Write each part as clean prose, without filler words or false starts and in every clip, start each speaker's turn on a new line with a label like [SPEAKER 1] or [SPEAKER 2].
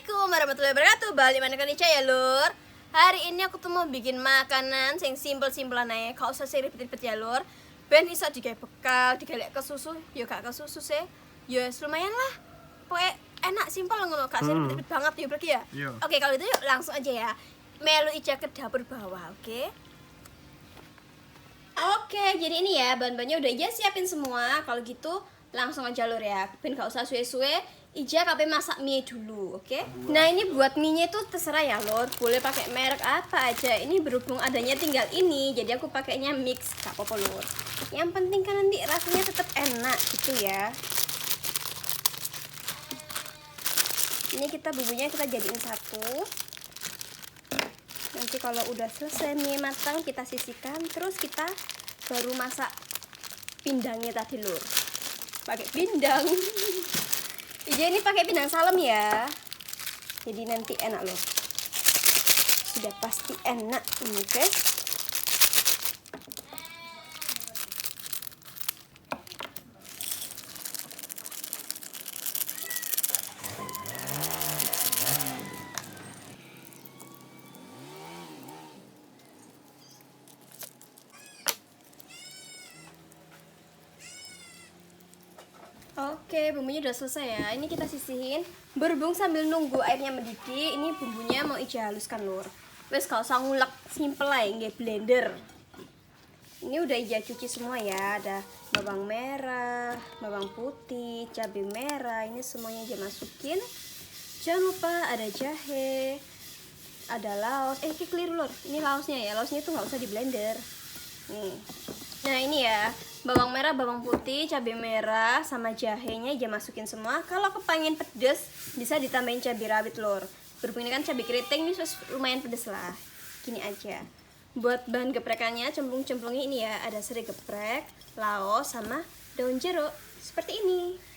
[SPEAKER 1] Assalamualaikum warahmatullahi wabarakatuh. Balik mana kan Ica ya lur. Hari ini aku tuh mau bikin makanan sing simpel-simpelan aja. Gak usah sih ribet-ribet ya lur. Ben iso digawe bekal, digawe ke susu. Ya gak ke susu sih. Ya lumayan lah. Pokoknya enak simpel ngono, gak usah ribet-ribet banget ya berarti ya.
[SPEAKER 2] Iya.
[SPEAKER 1] Oke, kalau itu yuk langsung aja ya. Melu Ica ke dapur bawah, oke? Oke, jadi ini ya bahan-bahannya udah Ija siapin semua. Kalau gitu langsung aja lur ya. Ben gak usah suwe-suwe. Ija kape masak mie dulu, oke? Nah ini buat mie-nya itu terserah ya lor. Boleh pakai merek apa aja. Ini berhubung adanya tinggal ini, jadi aku pakainya mix, gak apa-apa lor. Yang penting kan nanti rasanya tetap enak gitu ya. Ini kita bumbunya kita jadiin satu. Nanti kalau udah selesai mie matang kita sisihkan, terus kita baru masak pindangnya tadi lur. Pakai pindang. Ija ini pakai pindang salem ya. Jadi nanti enak loh. Sudah pasti enak ini guys. Oke, bumbunya udah selesai ya. Ini kita sisihin. Berhubung sambil nunggu airnya mendidih, ini bumbunya mau Ija haluskan lur. Wes gak usah ngulek, simple lah nggih blender. Ini udah Ija cuci semua ya. Ada bawang merah, bawang putih, cabai merah. Ini semuanya Ija masukin. Jangan lupa ada jahe, ada laos. Ini keliru lur. Ini laosnya ya. Laosnya itu nggak usah di blender. Nih. Nah ini ya, bawang merah, bawang putih, cabai merah, sama jahenya aja masukin semua. Kalau kepengen pedes, bisa ditambahin cabai rawit lor. Berhubung ini kan cabai keriting, ini lumayan pedes lah. Gini aja. Buat bahan geprekannya, cemplung-cemplungnya ini ya, ada serai geprek, laos, sama daun jeruk. Seperti ini.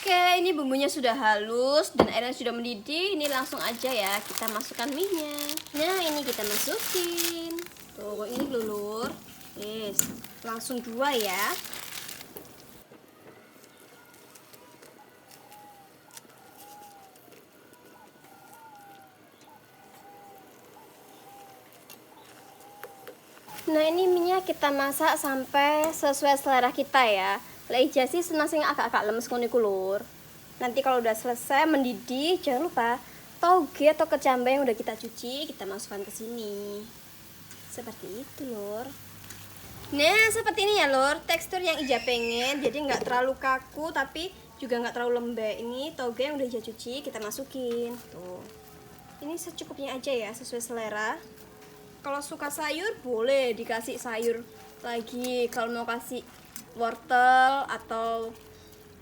[SPEAKER 1] Oke, ini bumbunya sudah halus dan airnya sudah mendidih. Ini langsung aja ya kita masukkan mie-nya. Nah, ini kita masukin. Tuh, ini lulur. Yes, langsung dua ya. Nah, ini mie-nya kita masak sampai sesuai selera kita ya. Lah Ija sih senang sing agak-agak lemes ngono iku lur. Nanti kalau udah selesai mendidih, jangan lupa toge atau kecambah yang udah kita cuci, kita masukkan ke sini. Seperti itu lur. Nah, seperti ini ya lur, tekstur yang Ija pengen. Jadi nggak terlalu kaku tapi juga nggak terlalu lembek. Ini toge yang udah Ija cuci, kita masukin. Tuh. Ini secukupnya aja ya, sesuai selera. Kalau suka sayur boleh dikasih sayur lagi. Kalau mau kasih wortel atau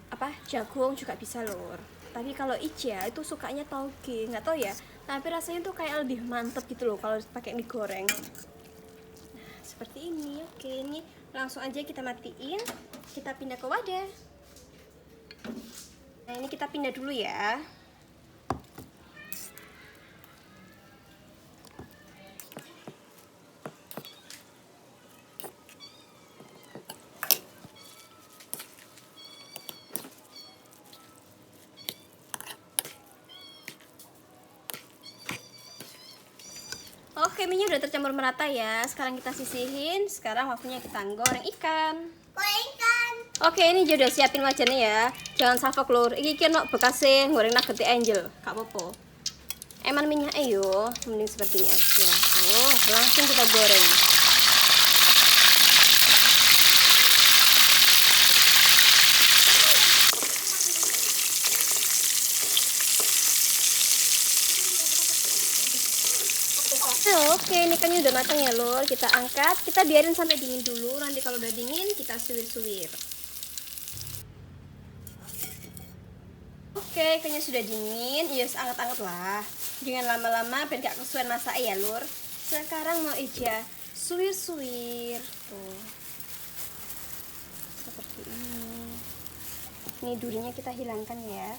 [SPEAKER 1] apa jagung juga bisa lor. Tapi kalau Ija itu sukanya toge, nggak tahu ya. Tapi rasanya tuh kayak lebih mantep gitu loh kalau pakai mie goreng. Nah, seperti ini. Oke, ini langsung aja kita matiin. Kita pindah ke wadah. Nah, ini kita pindah dulu ya. Oke, minyak udah tercampur merata ya. Sekarang kita sisihin. Sekarang waktunya kita goreng ikan.
[SPEAKER 3] Goreng ikan.
[SPEAKER 1] Oke, ini juga udah siapin wajannya ya. Jangan salfok lur. Iki kena bekasnya goreng nugget angel. Gak apa-apa. Eman minyak yo, mending seperti ini aja. Oh, langsung kita goreng. Oke, ini kan udah matang ya lur. Kita angkat, kita biarin sampai dingin dulu. Nanti kalau udah dingin kita suwir-suwir. Oke, ikannya sudah dingin. Yes, anget-anget lah. Jangan lama-lama biar gak kesuwen masak ya lur. Sekarang mau Ija suwir-suwir. Tuh. Seperti ini. Ini durinya kita hilangkan ya.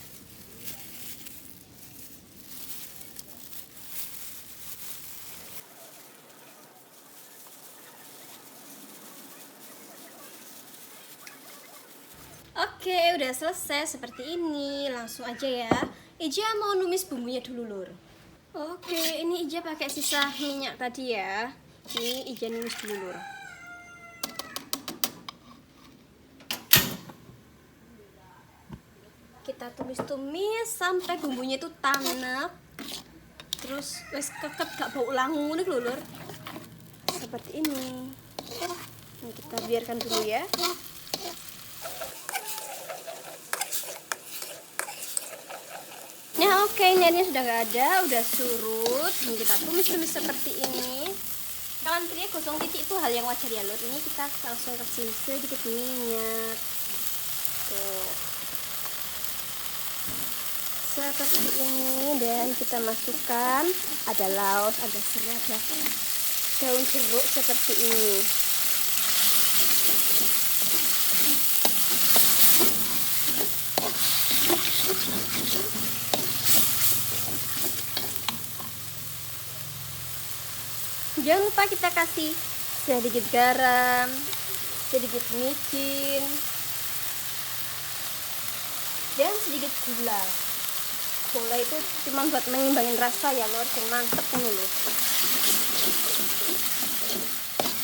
[SPEAKER 1] Oke, udah selesai seperti ini. Langsung aja ya. Ija mau numis bumbunya dulu, Lur. Oke, ini Ija pakai sisa minyak tadi ya. Ini Ija numis dulu, Lur. Kita tumis-tumis sampai bumbunya itu tanek. Terus wes keket gak bau langu nih, Lur. Seperti ini. Nah, kita biarkan dulu ya. Nah oke, ini sudah gak ada, udah surut. Ini kita tumis-tumis seperti ini. Kalian pilih gosong titik itu hal yang wajar ya, Lur. Ini kita langsung kasih sedikit minyak. Tuh. Seperti ini, dan kita masukkan ada laos, ada serai, ada daun jeruk seperti ini. Jangan lupa kita kasih sedikit garam, sedikit micin, dan sedikit gula. Gula itu cuma buat mengimbangin rasa ya, Lor. Jangan mantep dulu.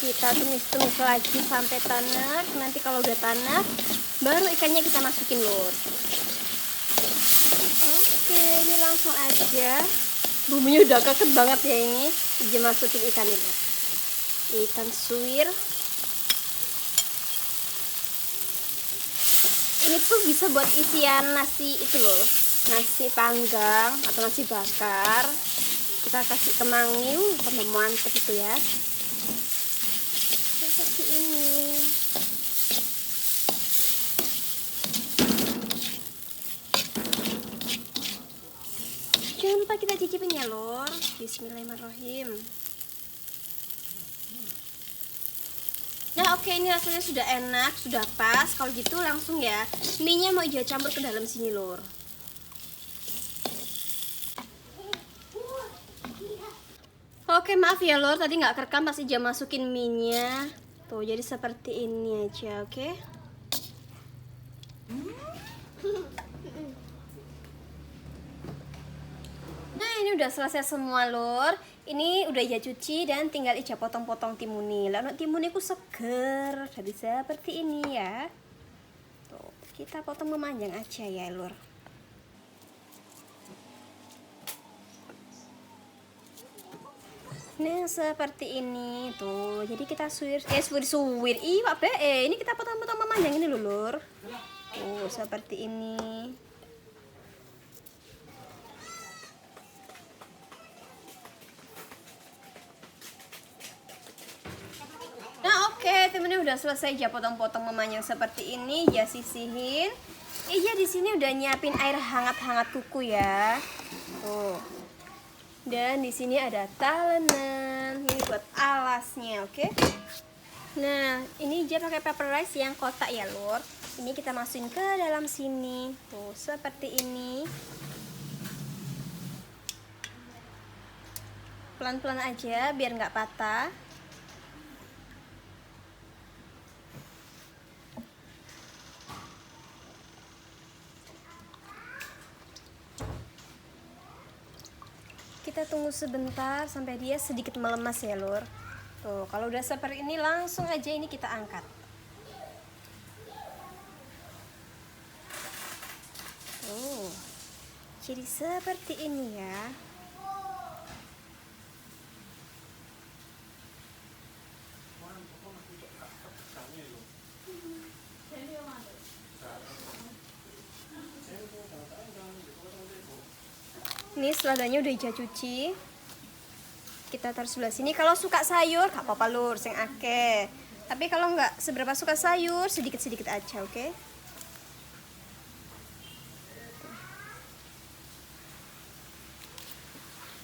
[SPEAKER 1] Kita tumis-tumis lagi sampai tanak. Nanti kalau udah tanak, baru ikannya kita masukin, Lor. Oke, ini langsung aja. Bumbunya udah keket banget ya ini. Ija masukin ikan ini. Ikan suwir. Ini tuh bisa buat isian nasi itu loh. Nasi panggang atau nasi bakar. Kita kasih kemangi, tambah mantep itu ya. Seperti ini. Jangan lupa kita cicipin ya, Lor. Bismillahirrahmanirrahim. Nah oke, ini rasanya sudah enak, sudah pas. Kalau gitu langsung ya, mie-nya mau Ija campur ke dalam sini, Lor. Oke, maaf ya, Lor, tadi nggak kerekam pas Ija masukin mie-nya. Tuh, jadi seperti ini aja, oke? Nah, ini udah selesai semua, Lor. Ini udah Ija cuci dan tinggal Ija potong-potong timuni. Lalu timuni ku seger, jadi seperti ini ya. Tuh, kita potong memanjang aja ya, Lor. Nah, seperti ini tuh. Jadi kita suwir, suwir. Ih, Pak Be, ini kita potong-potong memanjang ini, Lur. Tuh, seperti ini. Nah, oke, temennya udah selesai ya potong-potong memanjang seperti ini, ya sisihin. Iya, di sini udah nyiapin air hangat-hangat kuku ya. Tuh. Dan di sini ada talenan, ini buat alasnya, oke? Nah, ini Ija pakai paper rice yang kotak ya, Lur. Ini kita masukin ke dalam sini, tuh seperti ini. Pelan-pelan aja biar nggak patah. Kita tunggu sebentar sampai dia sedikit melemas ya, Lur. Tuh, kalau udah seperti ini langsung aja ini kita angkat. Tuh. Jadi seperti ini ya. Ini seladanya udah Ija cuci. Kita taruh sebelah sini. Kalau suka sayur, gak apa-apa, Lur, sing akeh. Tapi kalau nggak seberapa suka sayur, sedikit-sedikit aja, oke?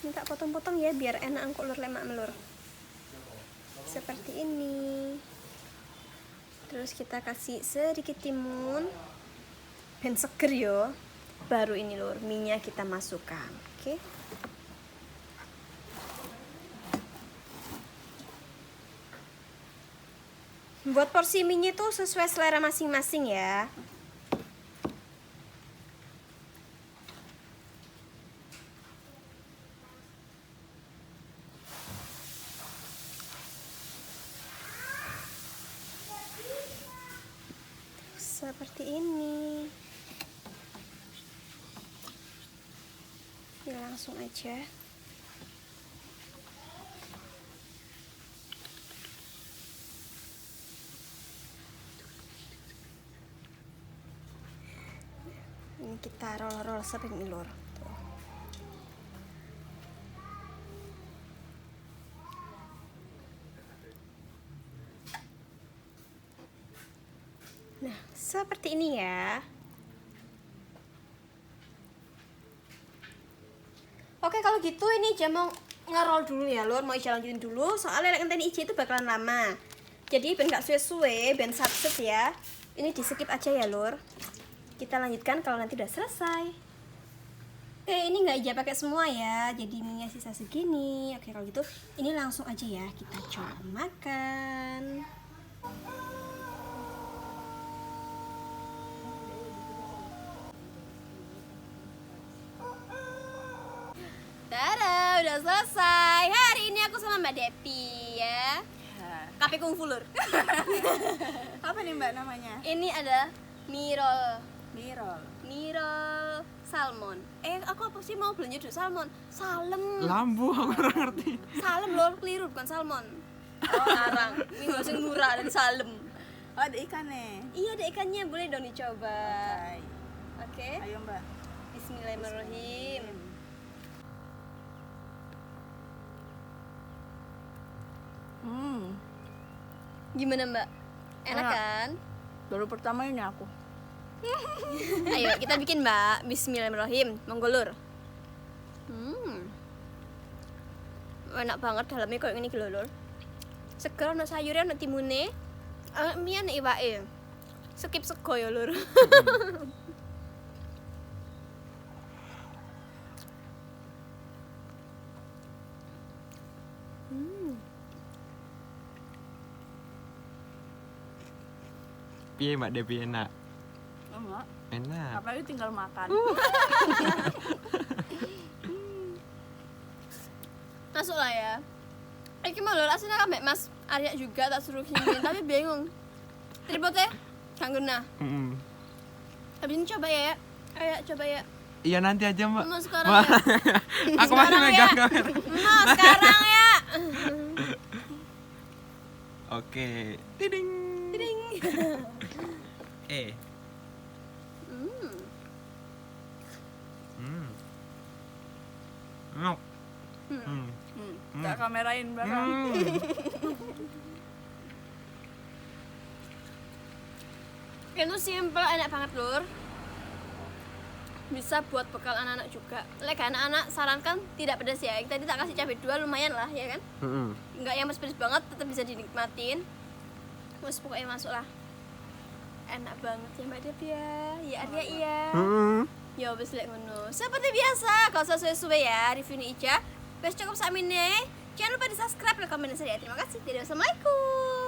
[SPEAKER 1] Minta potong-potong ya, biar enak angkut, Lur, lemak melur. Seperti ini. Terus kita kasih sedikit timun. Ben seger yo. Baru ini, Lur, minyak kita masukkan, oke? Buat porsi mie itu sesuai selera masing-masing ya. seperti ini. Ya langsung aja. Ini kita roll seperti ini lur. Tuh. Nah, seperti ini ya. Oke, kalau gitu ini Ica mau ngerol dulu ya lur, mau Ica lanjutin dulu soalnya lek ngenteni Ica itu bakalan lama. Jadi ben gak suwe-suwe, ben satset ya. Ini di skip aja ya lur. Kita lanjutkan kalau nanti udah selesai. Oke, ini nggak Ica pakai semua ya, jadi minyak sisa segini. Oke, kalau gitu ini langsung aja ya kita coba makan. Tada, udah selesai. Hari ini aku sama Mbak Depi ya. Kafe Kungfu lur.
[SPEAKER 2] Apa nih Mbak namanya?
[SPEAKER 1] Ini ada mirol
[SPEAKER 2] Mirol.
[SPEAKER 1] salmon. Aku apa sih mau belanja dulu salmon? Salem.
[SPEAKER 3] Lambu aku ora ngerti.
[SPEAKER 1] Salem lor, keliru bukan salmon. Oh, arang. Ini nggak usah murah dari salem.
[SPEAKER 2] Oh, ada ikannya.
[SPEAKER 1] Iya, ada ikannya, boleh dong dicoba.
[SPEAKER 2] Oke.
[SPEAKER 1] Oke.
[SPEAKER 2] Ayo Mbak.
[SPEAKER 1] Bismillahirrahmanirrahim. Gimana Mbak? Enak
[SPEAKER 2] Enak.
[SPEAKER 1] kan?
[SPEAKER 2] Baru pertama ini aku.
[SPEAKER 1] Ayo kita bikin Mbak. Bismillahirrahmanirrahim. Monggo lur. Enak banget dalamnya kayak gini gitu lur. Seger ono sayurnya ono timune. Mie nek iwake. Skip sego ya lur.
[SPEAKER 3] Piye Mbak Depi enak?
[SPEAKER 2] Enggak.
[SPEAKER 3] Enak.
[SPEAKER 2] Apalagi tinggal makan.
[SPEAKER 1] Masuk lah ya. Iki mau lur aslinya kan Mbak Mas Arya juga tak suruh sini tapi bingung. Tripodnya gak guna. Habis ini coba ya. Ayo coba ya.
[SPEAKER 3] Iya nanti aja Mbak.
[SPEAKER 1] Mau sekarang ya.
[SPEAKER 3] Aku masih
[SPEAKER 1] Sekarang
[SPEAKER 3] megang
[SPEAKER 1] ya.
[SPEAKER 3] kamera.
[SPEAKER 1] Mau sekarang ya.
[SPEAKER 3] Oke. Tiding.
[SPEAKER 1] Ding.
[SPEAKER 3] Enak.
[SPEAKER 2] Tak kamerain belakang.
[SPEAKER 1] Itu simple, enak banget lur. Bisa buat bekal anak-anak juga. Lek anak-anak sarankan tidak pedas ya. Tadi tak kasih cabai 2 lumayan lah ya kan. Enggak yang pedas banget, tetap bisa dinikmatin. Terus pokoknya masuk lah. Enak banget ya Mbak Dep ya. Ya Arya iya. Ya wis lek ngono. Seperti biasa, kalau sesuai ya review ini Ica. Wes cukup sakmene. Jangan lupa di subscribe, like, komen, dan share ya. Terima kasih. Dadah, wassalamualaikum.